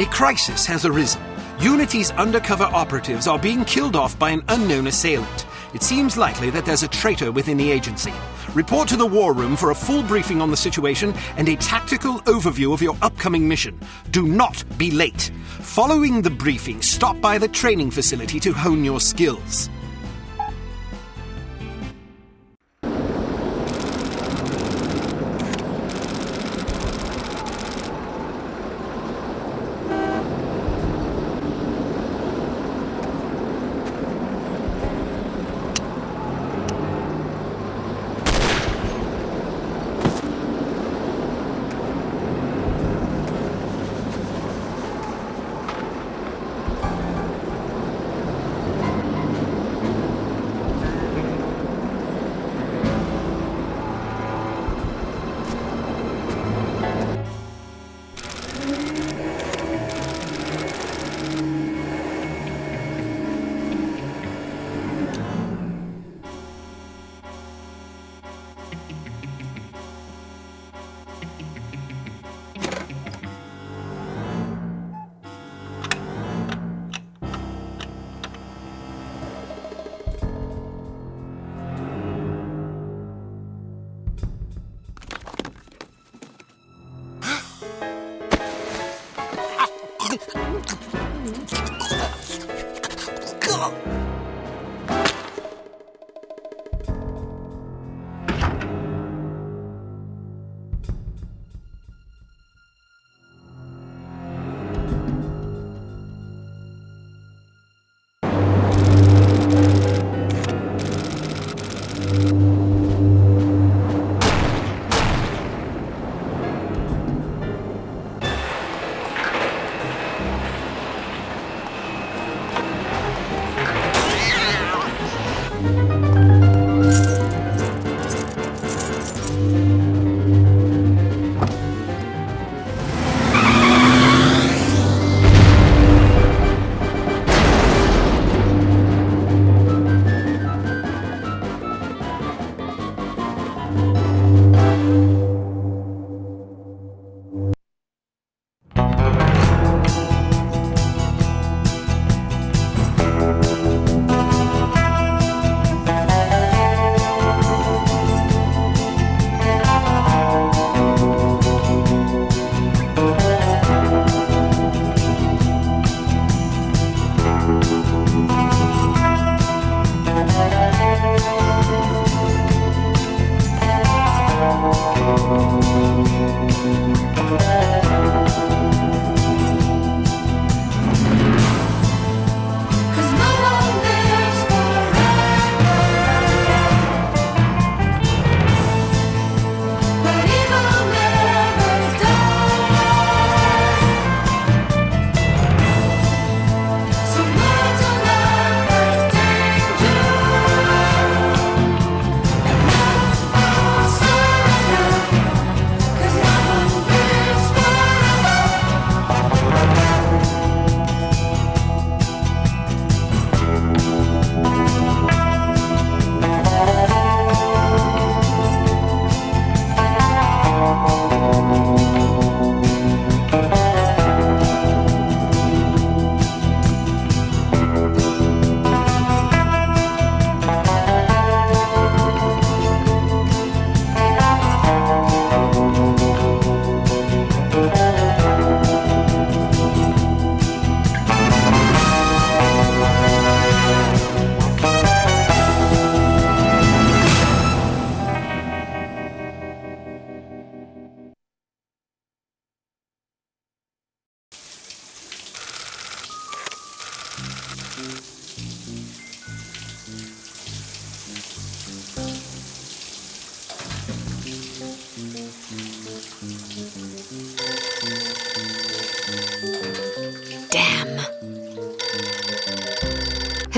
A crisis has arisen. Unity's undercover operatives are being killed off by an unknown assailant. It seems likely that there's a traitor within the agency. Report to the war room for a full briefing on the situation and a tactical overview of your upcoming mission. Do not be late. Following the briefing, stop by the training facility to hone your skills.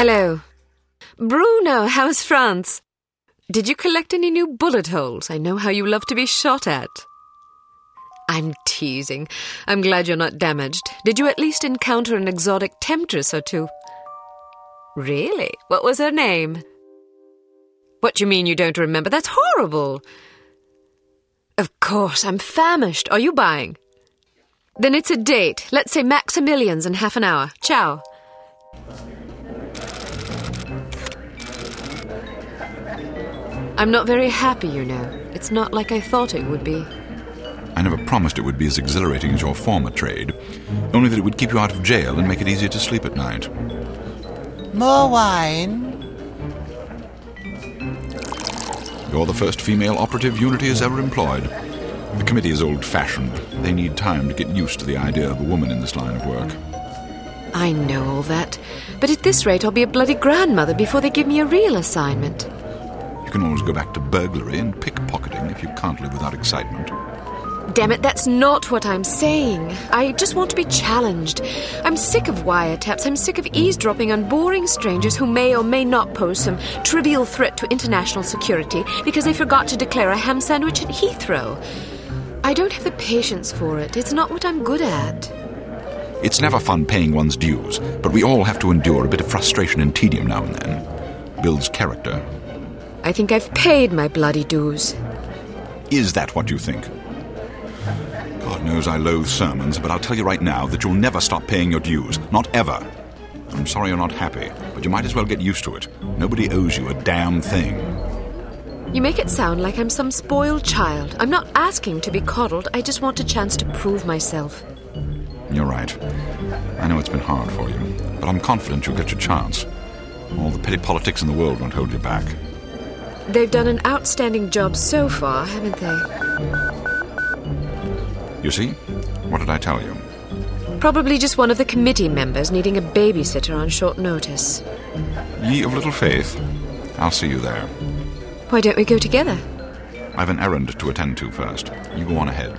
Hello. Bruno, how's France? Did you collect any new bullet holes? I know how you love to be shot at. I'm teasing. I'm glad you're not damaged. Did you at least encounter an exotic temptress or two? Really? What was her name? What do you mean you don't remember? That's horrible. Of course, I'm famished. Are you buying? Then it's a date. Let's say Maximilian's in half an hour. Ciao. I'm not very happy, you know. It's not like I thought it would be. I never promised it would be as exhilarating as your former trade, only that it would keep you out of jail and make it easier to sleep at night. More wine? You're the first female operative Unity has ever employed. The committee is old-fashioned. They need time to get used to the idea of a woman in this line of work. I know all that. But at this rate, I'll be a bloody grandmother before they give me a real assignment. You can always go back to burglary and pickpocketing if you can't live without excitement. Damn it, that's not what I'm saying. I just want to be challenged. I'm sick of wiretaps. I'm sick of eavesdropping on boring strangers who may or may not pose some trivial threat to international security because they forgot to declare a ham sandwich at Heathrow. I don't have the patience for it. It's not what I'm good at. It's never fun paying one's dues, but we all have to endure a bit of frustration and tedium now and then. Builds character. I think I've paid my bloody dues. Is that what you think? God knows I loathe sermons, but I'll tell you right now that you'll never stop paying your dues. Not ever. I'm sorry you're not happy, but you might as well get used to it. Nobody owes you a damn thing. You make it sound like I'm some spoiled child. I'm not asking to be coddled. I just want a chance to prove myself. You're right. I know it's been hard for you, but I'm confident you'll get your chance. All the petty politics in the world won't hold you back. They've done an outstanding job so far, haven't they? You see? What did I tell you? Probably just one of the committee members needing a babysitter on short notice. Ye of little faith. I'll see you there. Why don't we go together? I've an errand to attend to first. You go on ahead.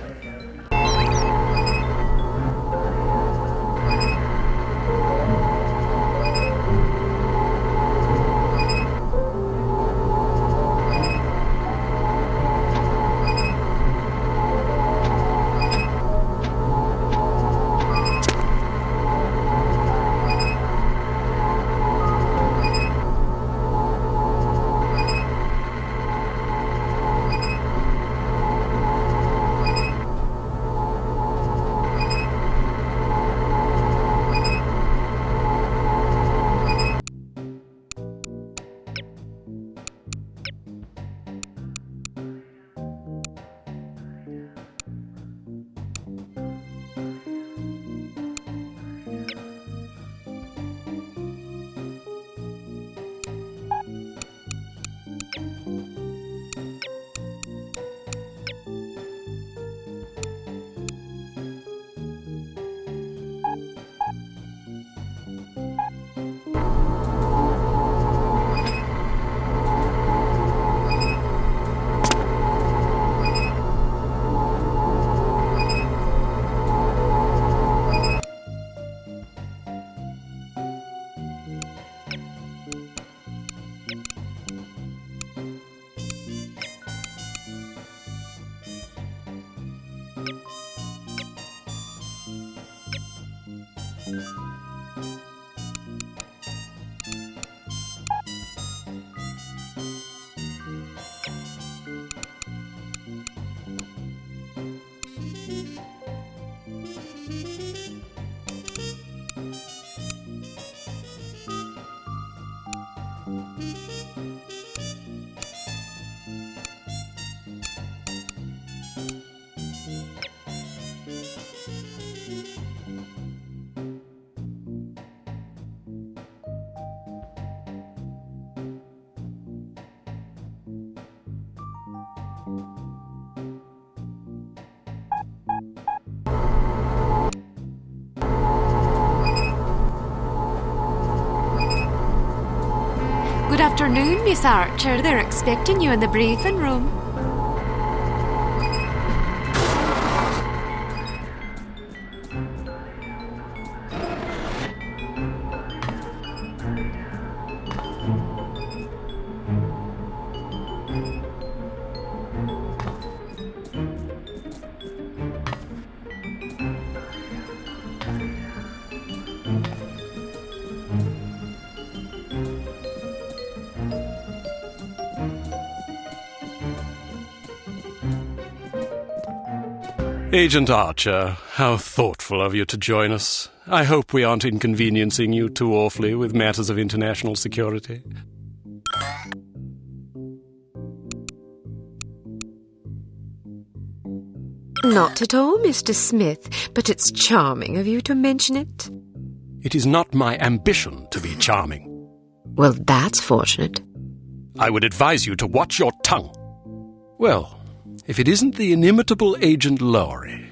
Good afternoon, Miss Archer. They're expecting you in the briefing room. Agent Archer, how thoughtful of you to join us. I hope we aren't inconveniencing you too awfully with matters of international security. Not at all, Mr. Smith, but it's charming of you to mention it. It is not my ambition to be charming. Well, that's fortunate. I would advise you to watch your tongue. Well, if it isn't the inimitable Agent Lowry.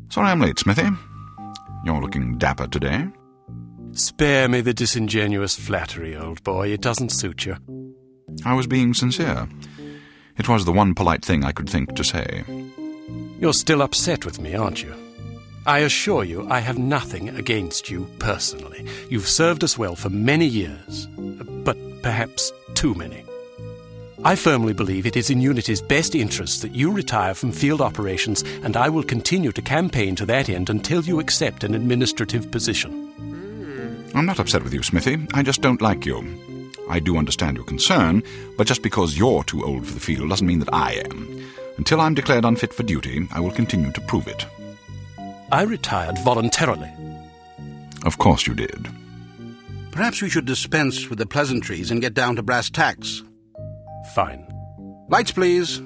Sorry I'm late, Smithy. You're looking dapper today. Spare me the disingenuous flattery, old boy. It doesn't suit you. I was being sincere. It was the one polite thing I could think to say. You're still upset with me, aren't you? I assure you I have nothing against you personally. You've served us well for many years, but perhaps too many. I firmly believe it is in Unity's best interest that you retire from field operations, and I will continue to campaign to that end until you accept an administrative position. I'm not upset with you, Smithy. I just don't like you. I do understand your concern, but just because you're too old for the field doesn't mean that I am. Until I'm declared unfit for duty, I will continue to prove it. I retired voluntarily. Of course you did. Perhaps we should dispense with the pleasantries and get down to brass tacks. Fine. Lights, please.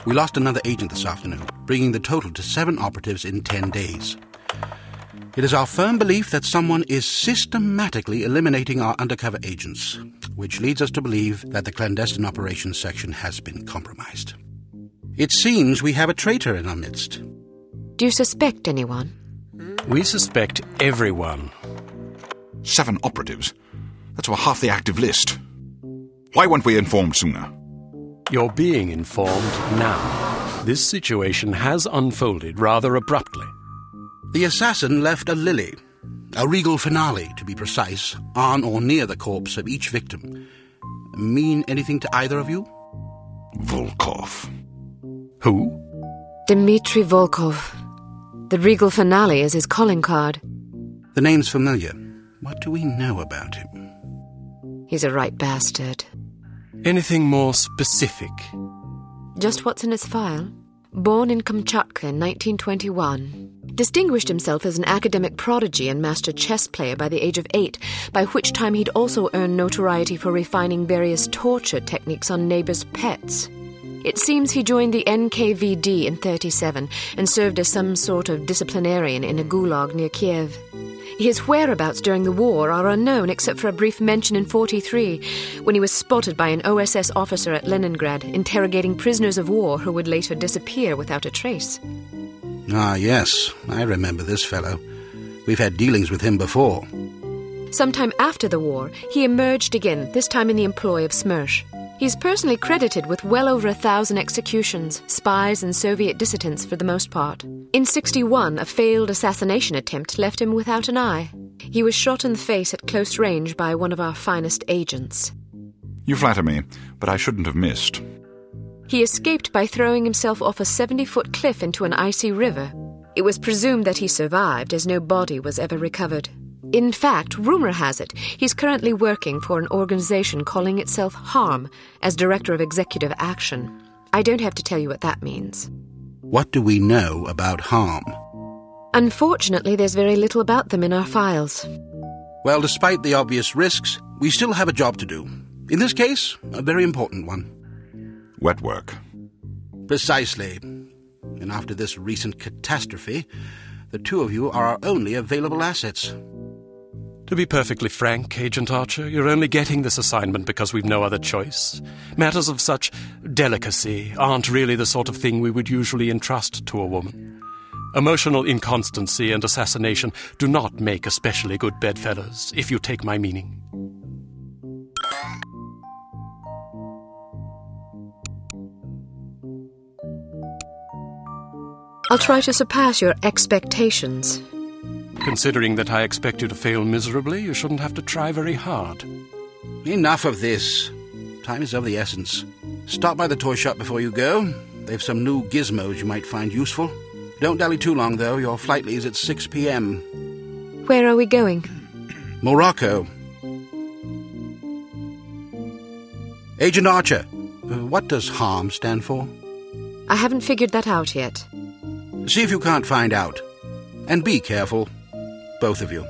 We lost another agent this afternoon, bringing the total to 7 operatives in 10 days. It is our firm belief that someone is systematically eliminating our undercover agents, which leads us to believe that the clandestine operations section has been compromised. It seems we have a traitor in our midst. Do you suspect anyone? We suspect everyone. 7 operatives? That's over half the active list. Why weren't we informed sooner? You're being informed now. This situation has unfolded rather abruptly. The assassin left a lily, a regal finale to be precise, on or near the corpse of each victim. Mean anything to either of you? Volkov. Who? Dmitri Volkov. The regal finale is his calling card. The name's familiar. What do we know about him? He's a right bastard. Anything more specific? Just what's in his file. Born in Kamchatka in 1921. Distinguished himself as an academic prodigy and master chess player by the age of 8, by which time he'd also earned notoriety for refining various torture techniques on neighbors' pets. It seems he joined the NKVD in 1937 and served as some sort of disciplinarian in a gulag near Kiev. His whereabouts during the war are unknown except for a brief mention in 1943, when he was spotted by an OSS officer at Leningrad interrogating prisoners of war who would later disappear without a trace. Ah, yes, I remember this fellow. We've had dealings with him before. Sometime after the war, he emerged again, this time in the employ of SMERSH. He's personally credited with well over 1,000 executions, spies and Soviet dissidents for the most part. In 1961, a failed assassination attempt left him without an eye. He was shot in the face at close range by one of our finest agents. You flatter me, but I shouldn't have missed. He escaped by throwing himself off a 70-foot cliff into an icy river. It was presumed that he survived, as no body was ever recovered. In fact, rumor has it, he's currently working for an organization calling itself H.A.R.M as Director of Executive Action. I don't have to tell you what that means. What do we know about H.A.R.M? Unfortunately, there's very little about them in our files. Well, despite the obvious risks, we still have a job to do. In this case, a very important one. Wet work. Precisely. And after this recent catastrophe, the two of you are our only available assets. To be perfectly frank, Agent Archer, you're only getting this assignment because we've no other choice. Matters of such delicacy aren't really the sort of thing we would usually entrust to a woman. Emotional inconstancy and assassination do not make especially good bedfellows, if you take my meaning. I'll try to surpass your expectations. Considering that I expect you to fail miserably, you shouldn't have to try very hard. Enough of this. Time is of the essence. Stop by the toy shop before you go. They've some new gizmos you might find useful. Don't dally too long, though. Your flight leaves at 6 p.m. Where are we going? Morocco. Agent Archer, what does H.A.R.M stand for? I haven't figured that out yet. See if you can't find out. And be careful, both of you.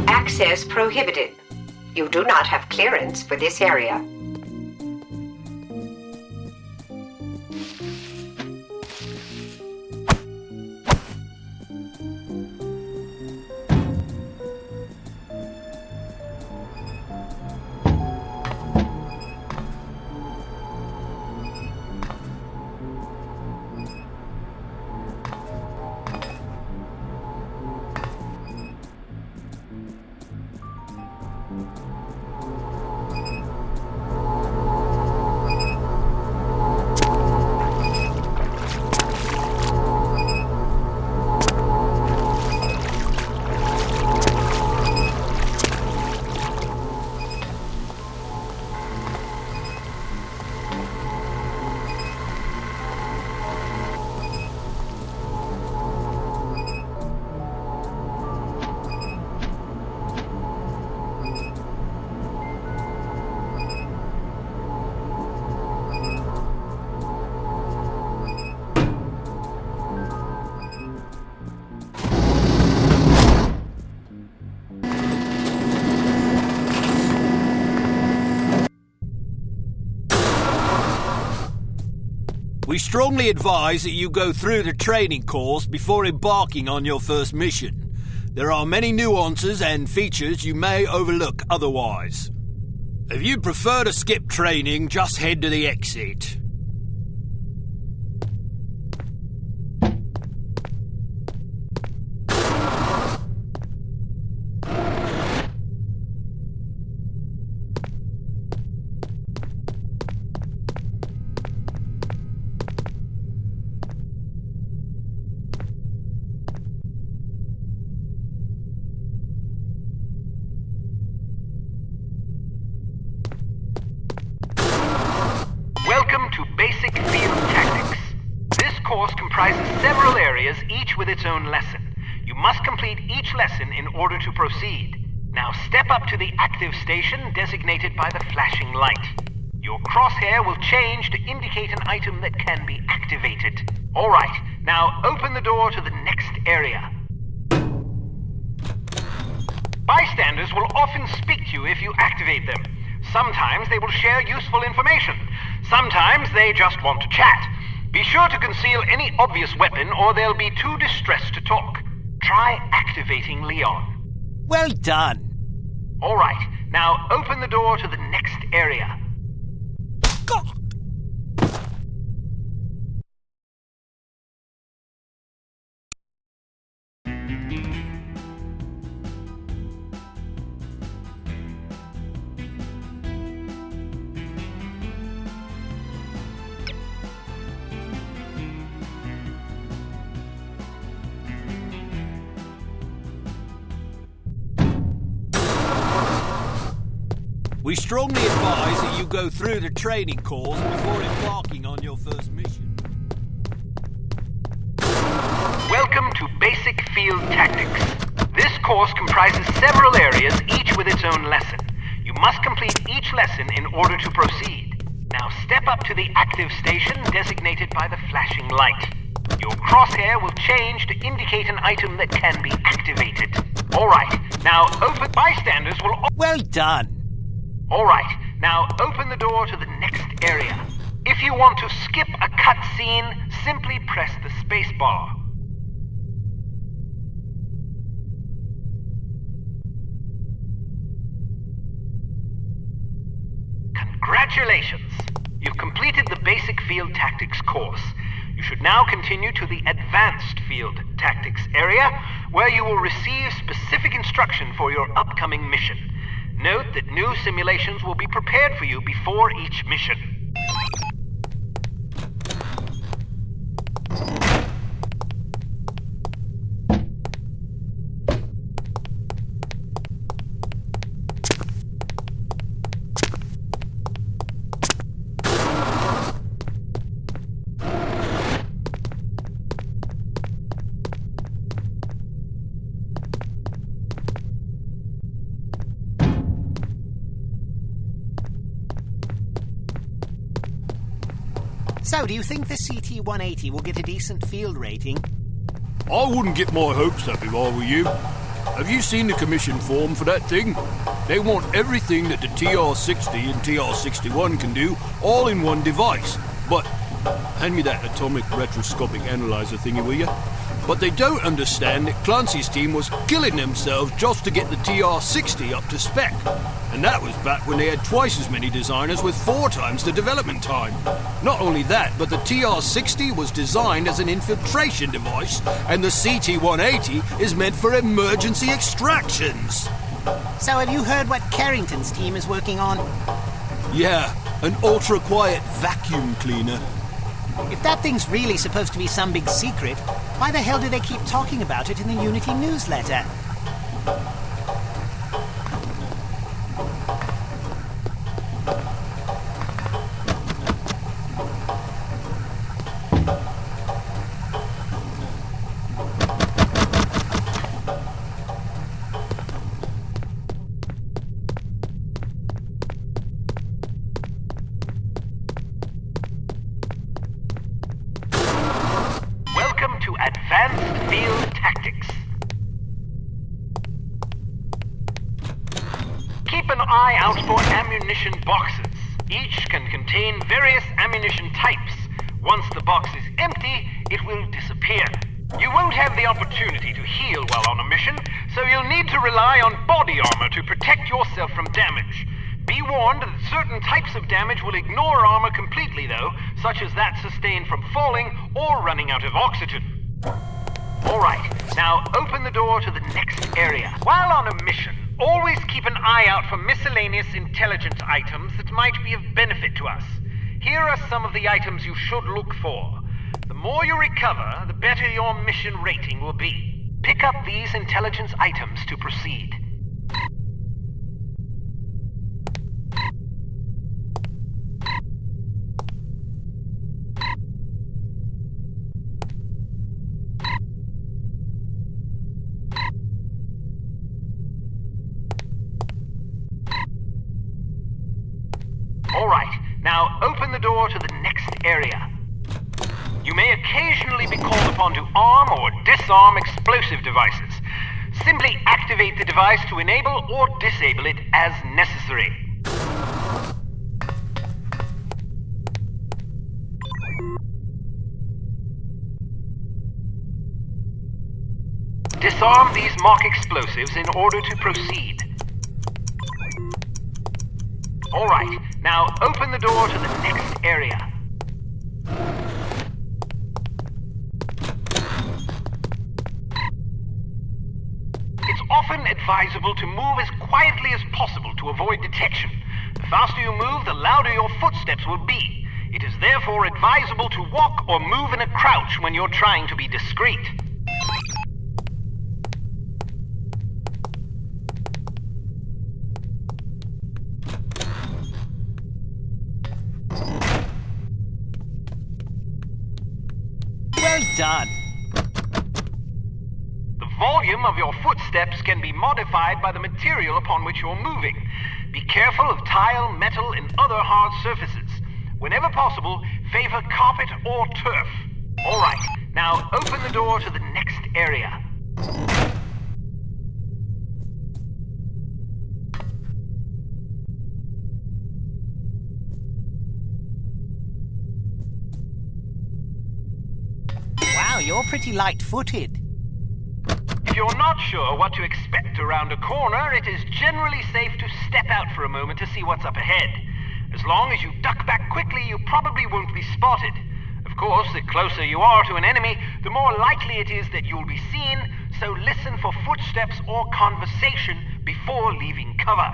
Access prohibited. You do not have clearance for this area. We strongly advise that you go through the training course before embarking on your first mission. There are many nuances and features you may overlook otherwise. If you prefer to skip training, just head to the exit. Welcome to Basic Field Tactics. This course comprises several areas, each with its own lesson. You must complete each lesson in order to proceed. Now step up to the active station designated by the flashing light. Your crosshair will change to indicate an item that can be activated. Alright, now open the door to the next area. Bystanders will often speak to you if you activate them. Sometimes they will share useful information. Sometimes they just want to chat. Be sure to conceal any obvious weapon or they'll be too distressed to talk. Try activating Leon. Well done. All right, now open the door to the next area. God. We strongly advise that you go through the training course before embarking on your first mission. Welcome to Basic Field Tactics. This course comprises several areas, each with its own lesson. You must complete each lesson in order to proceed. Now step up to the active station designated by the flashing light. Your crosshair will change to indicate an item that can be activated. Alright, now open... Bystanders will... Well done. Alright, now open the door to the next area. If you want to skip a cutscene, simply press the space bar. Congratulations! You've completed the Basic Field Tactics course. You should now continue to the Advanced Field Tactics area, where you will receive specific instruction for your upcoming mission. Note that new simulations will be prepared for you before each mission. So, do you think the CT-180 will get a decent field rating? I wouldn't get my hopes up if I were you. Have you seen the commission form for that thing? They want everything that the TR-60 and TR-61 can do, all in one device. But, hand me that atomic retroscopic analyzer thingy, will you? But they don't understand that Clancy's team was killing themselves just to get the TR-60 up to spec. And that was back when they had twice as many designers with 4 times the development time. Not only that, but the TR-60 was designed as an infiltration device, and the CT-180 is meant for emergency extractions. So have you heard what Carrington's team is working on? Yeah, an ultra-quiet vacuum cleaner. If that thing's really supposed to be some big secret, why the hell do they keep talking about it in the Unity newsletter? Advanced Field Tactics. Keep an eye out for ammunition boxes. Each can contain various ammunition types. Once the box is empty, it will disappear. You won't have the opportunity to heal while on a mission, so you'll need to rely on body armor to protect yourself from damage. Be warned that certain types of damage will ignore armor completely, though, such as that sustained from falling or running out of oxygen. Alright, now open the door to the next area. While on a mission, always keep an eye out for miscellaneous intelligence items that might be of benefit to us. Here are some of the items you should look for. The more you recover, the better your mission rating will be. Pick up these intelligence items to proceed. Alright, now open the door to the next area. You may occasionally be called upon to arm or disarm explosive devices. Simply activate the device to enable or disable it as necessary. Disarm these mock explosives in order to proceed. Alright, now open the door to the next area. It's often advisable to move as quietly as possible to avoid detection. The faster you move, the louder your footsteps will be. It is therefore advisable to walk or move in a crouch when you're trying to be discreet. done. The volume of your footsteps can be modified by the material upon which you're moving. Be careful of tile, metal, and other hard surfaces. Whenever possible, favor carpet or turf. All right, now open the door to the next area. Wow, you're pretty light-footed. If you're not sure what to expect around a corner, it is generally safe to step out for a moment to see what's up ahead. As long as you duck back quickly, you probably won't be spotted. Of course, the closer you are to an enemy, the more likely it is that you'll be seen, so listen for footsteps or conversation before leaving cover.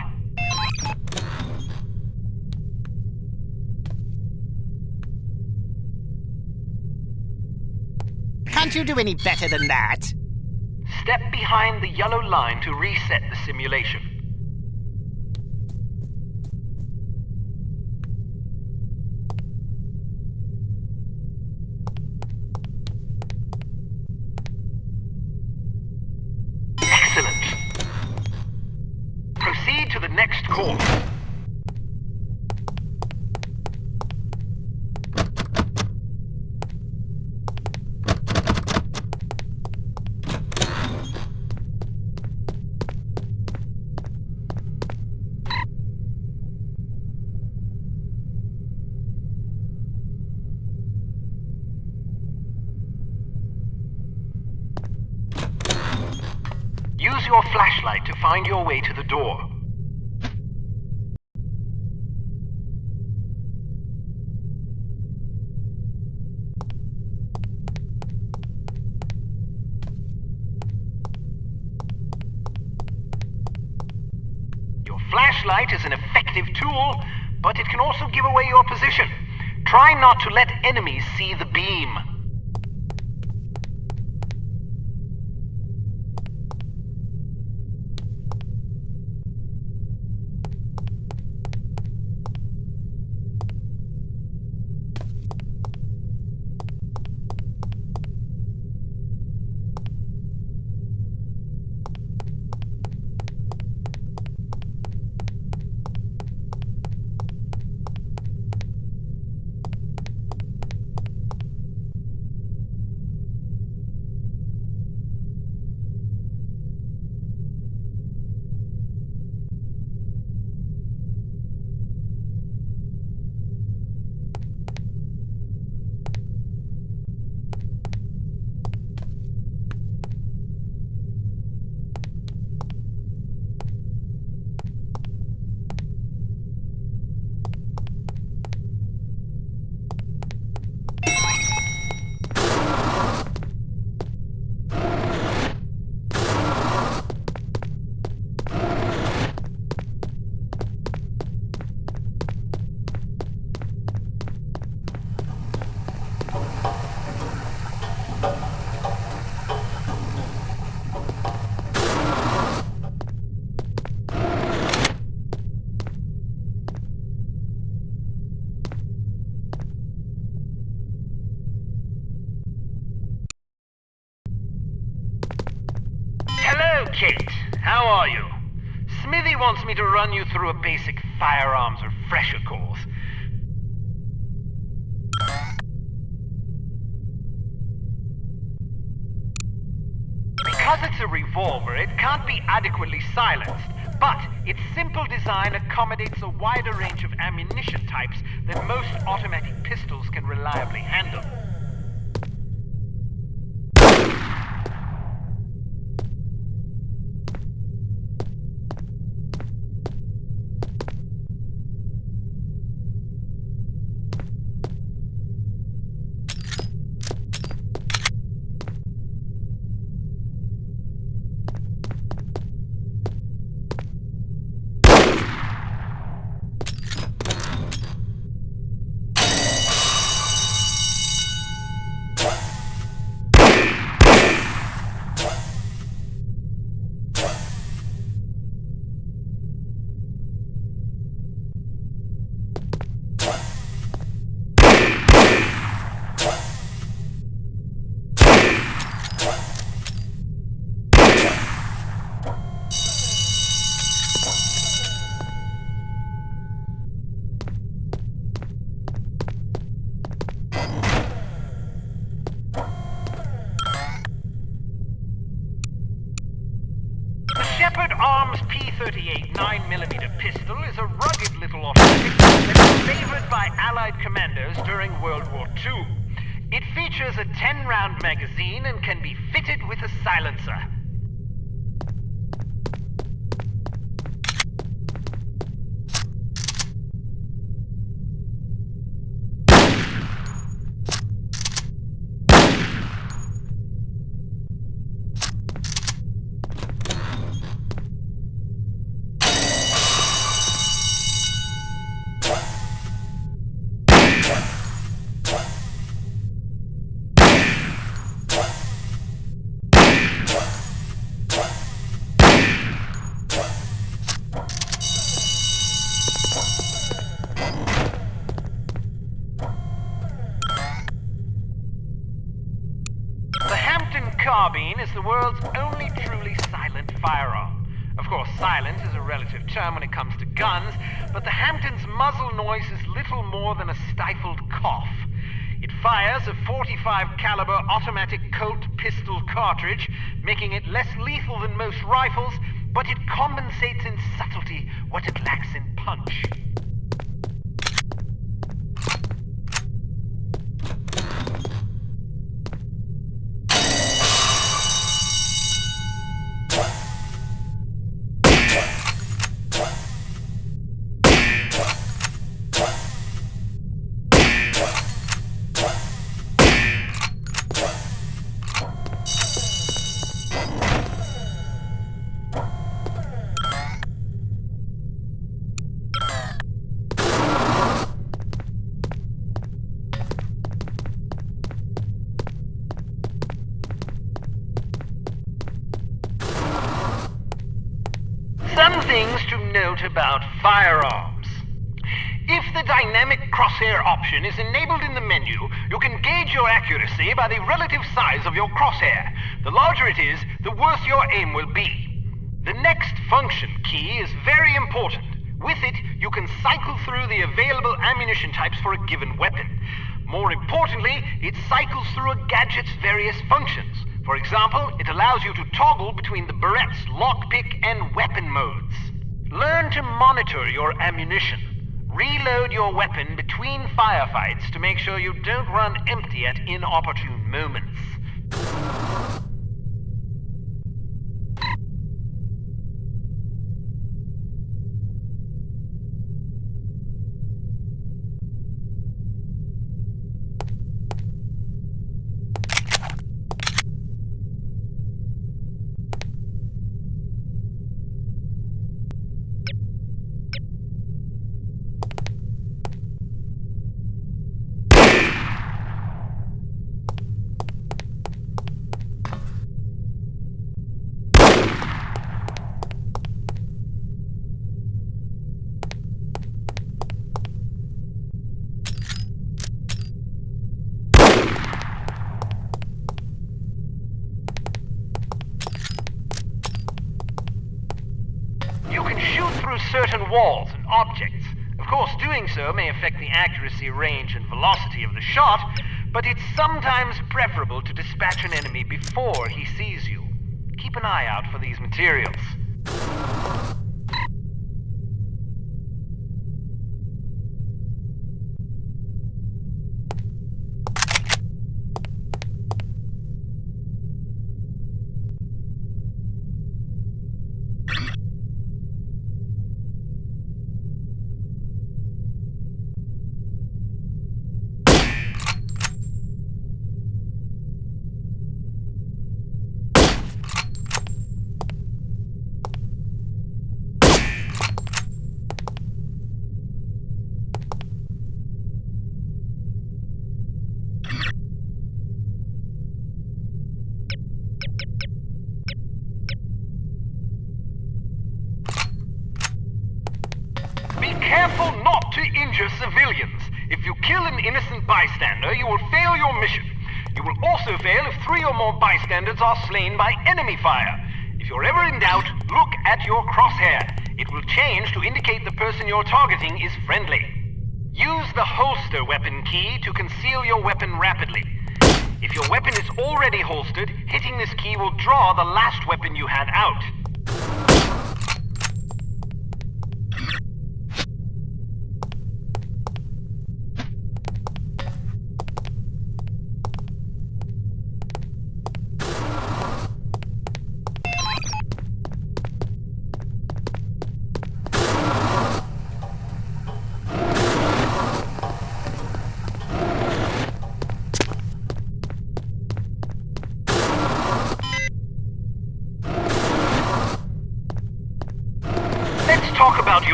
Can't you do any better than that? Step behind the yellow line to reset the simulation. Excellent. Proceed to the next course. Use your flashlight to find your way to the door. Your flashlight is an effective tool, but it can also give away your position. Try not to let enemies see the beam. Cate, how are you? Smithy wants me to run you through a basic firearms refresher course. Because it's a revolver, it can't be adequately silenced, but its simple design accommodates a wider range of ammunition types than most automatic pistols can reliably handle. F.E.A.R.'s P38 9mm pistol is a rugged little automatic that was favored by Allied commandos during World War II. It features a 10-round magazine and can be fitted with a silencer. Carbine is the world's only truly silent firearm. Of course, silent is a relative term when it comes to guns, but the Hampton's muzzle noise is little more than a stifled cough. It fires a .45 caliber automatic Colt pistol cartridge, making it less lethal than most rifles, but it compensates in subtlety what it lacks in punch. Some things to note about firearms. If the dynamic crosshair option is enabled in the menu, you can gauge your accuracy by the relative size of your crosshair. The larger it is, the worse your aim will be. The next function key is very important. With it, you can cycle through the available ammunition types for a given weapon. More importantly, it cycles through a gadget's various functions. For example, it allows you to toggle between the Berette's lockpick and weapon modes. Learn to monitor your ammunition. Reload your weapon between firefights to make sure you don't run empty at inopportune moments. Certain walls and objects. Of course, doing so may affect the accuracy, range, and velocity of the shot, but it's sometimes preferable to dispatch an enemy before he sees you. Keep an eye out for these materials. Careful not to injure civilians. If you kill an innocent bystander, you will fail your mission. You will also fail if 3 or more bystanders are slain by enemy fire. If you're ever in doubt, look at your crosshair. It will change to indicate the person you're targeting is friendly. Use the holster weapon key to conceal your weapon rapidly. If your weapon is already holstered, hitting this key will draw the last weapon you had out.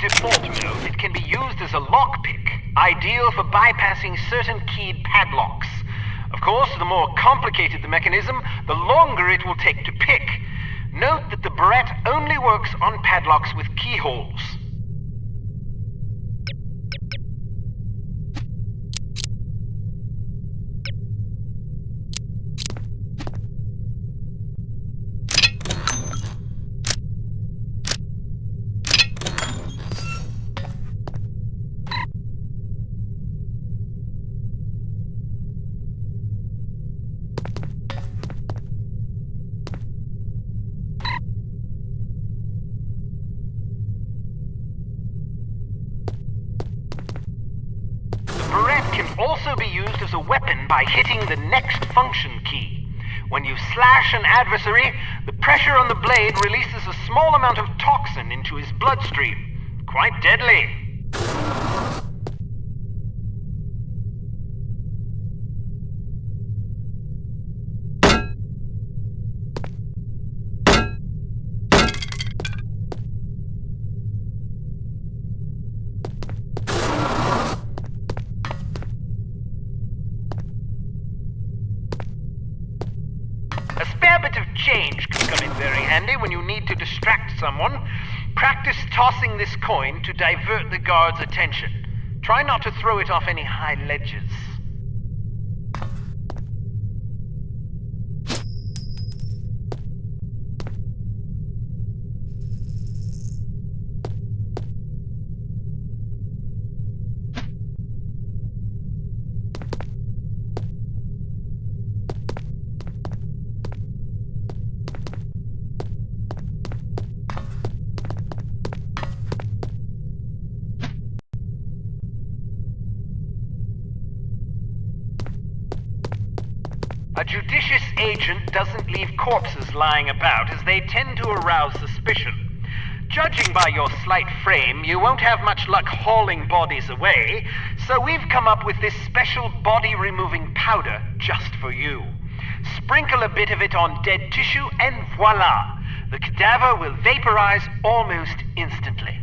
default mode, it can be used as a lockpick, ideal for bypassing certain keyed padlocks. Of course, the more complicated the mechanism, the longer it will take to pick. Note that the barrette only works on padlocks with keyholes. Also be used as a weapon by hitting the next function key. When you slash an adversary, the pressure on the blade releases a small amount of toxin into his bloodstream. Quite deadly. A spare bit of change can come in very handy when you need to distract someone. Practice tossing this coin to divert the guard's attention. Try not to throw it off any high ledges. A judicious agent doesn't leave corpses lying about, as they tend to arouse suspicion. Judging by your slight frame, you won't have much luck hauling bodies away, so we've come up with this special body-removing powder just for you. Sprinkle a bit of it on dead tissue, and voila! The cadaver will vaporize almost instantly.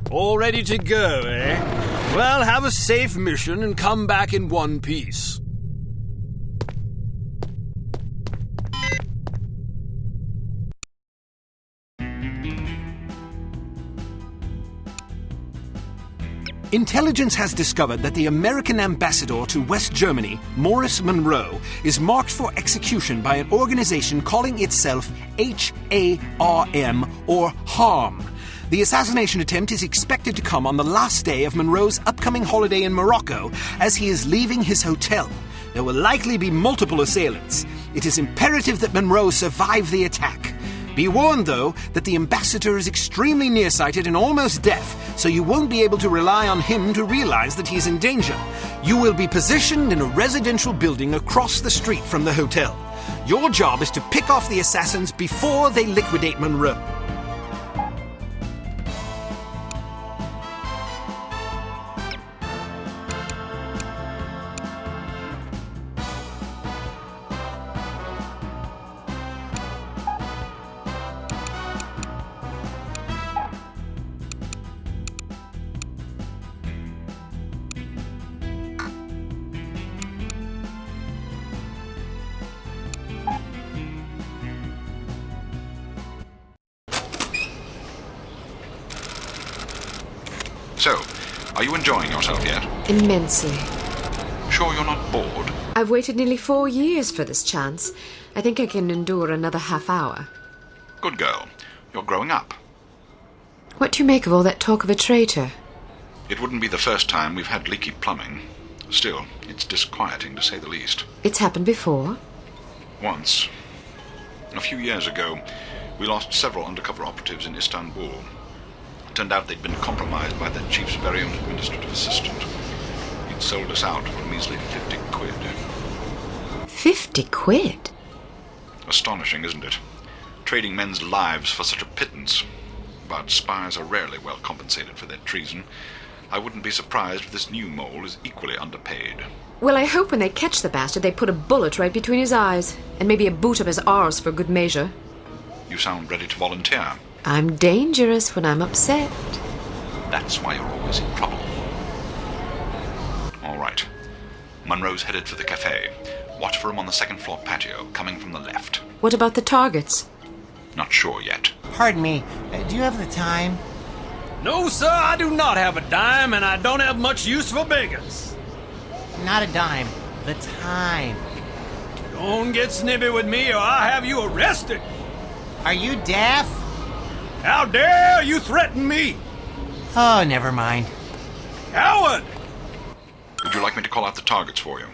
All ready to go, eh? Well, have a safe mission and come back in one piece. Intelligence has discovered that the American ambassador to West Germany, Maurice Monroe, is marked for execution by an organization calling itself H.A.R.M. or H.A.R.M. The assassination attempt is expected to come on the last day of Monroe's upcoming holiday in Morocco as he is leaving his hotel. There will likely be multiple assailants. It is imperative that Monroe survive the attack. Be warned, though, that the ambassador is extremely nearsighted and almost deaf, so you won't be able to rely on him to realize that he is in danger. You will be positioned in a residential building across the street from the hotel. Your job is to pick off the assassins before they liquidate Monroe. So, are you enjoying yourself yet? Immensely. Sure you're not bored? I've waited nearly 4 years for this chance. I think I can endure another half hour. Good girl. You're growing up. What do you make of all that talk of a traitor? It wouldn't be the first time we've had leaky plumbing. Still, it's disquieting to say the least. It's happened before? Once. A few years ago, We lost several undercover operatives in Istanbul. It turned out they'd been compromised by the chief's very own administrative assistant. He'd sold us out for a measly 50 quid. 50 quid? Astonishing, isn't it? Trading men's lives for such a pittance. But spies are rarely well compensated for their treason. I wouldn't be surprised if this new mole is equally underpaid. Well, I hope when they catch the bastard they put a bullet right between his eyes, and maybe a boot up his arse for good measure. You sound ready to volunteer. I'm dangerous when I'm upset. That's why you're always in trouble. All right. Munro's headed for the cafe. Watch for him on the second floor patio, coming from the left. What about the targets? Not sure yet. Pardon me, do you have the time? No, sir, I do not have a dime, and I don't have much use for beggars. Not a dime. The time. Don't get snippy with me, or I'll have you arrested. Are you deaf? How dare you threaten me? Oh, never mind. Coward! Would you like me to call out the targets for you?